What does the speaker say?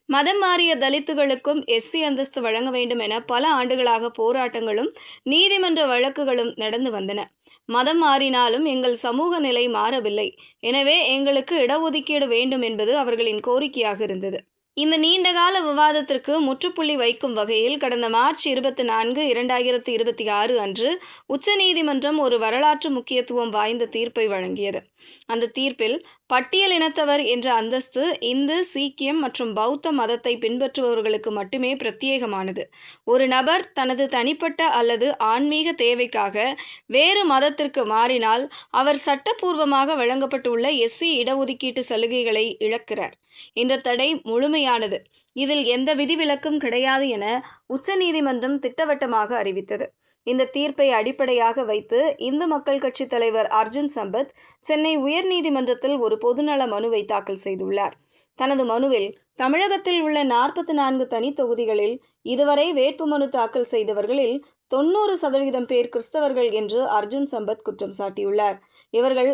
மதம் மாறிய தலித்துகளுக்கும் எஸ்சி அந்தஸ்து வழங்க வேண்டும் என பல ஆண்டுகளாக போராட்டங்களும் நீதிமன்ற வழக்குகளும் நடந்து வந்தன. மதம் மாறினாலும் எங்கள் சமூக நிலை மாறவில்லை. எனவே எங்களுக்கு இடஒதுக்கீடு வேண்டும் என்பது அவர்களின் கோரிக்கையாக இருந்தது. இந்த நீண்டகால விவாதத்திற்கு முற்றுப்புள்ளி வைக்கும் வகையில் கடந்த மார்ச் 24, 2026 அன்று உச்சநீதிமன்றம் ஒரு வரலாற்று முக்கியத்துவம் வாய்ந்த தீர்ப்பை வழங்கியது. அந்த தீர்ப்பில் பட்டியல் இனத்தவர் என்ற அந்தஸ்து இந்து, சீக்கியம் மற்றும் பௌத்த மதத்தை பின்பற்றுபவர்களுக்கு மட்டுமே பிரத்யேகமானது. ஒரு நபர் தனது தனிப்பட்ட அல்லது ஆன்மீக தேவைக்காக வேறு மதத்திற்கு மாறினால் அவர் சட்டப்பூர்வமாக வழங்கப்பட்டுள்ள எஸ்சி இடஒதுக்கீட்டு சலுகைகளை இழக்கிறார். இந்த தடை முழுமையானது. இதில் எந்த விதிவிலக்கும் கிடையாது என உச்சநீதிமன்றம் திட்டவட்டமாக அறிவித்தது. இந்த தீர்ப்பை அடிப்படையாக வைத்து இந்து மக்கள் கட்சி தலைவர் அர்ஜுன் சம்பத் சென்னை உயர்நீதிமன்றத்தில் ஒரு பொதுநல மனுவை தாக்கல் செய்துள்ளார். தனது மனுவில் தமிழகத்தில் உள்ள 44 தனி தொகுதிகளில் இதுவரை வேட்புமனு தாக்கல் செய்தவர்களில் 90% பேர் கிறிஸ்தவர்கள் என்று அர்ஜுன் சம்பத் குற்றம் சாட்டியுள்ளார். இவர்கள்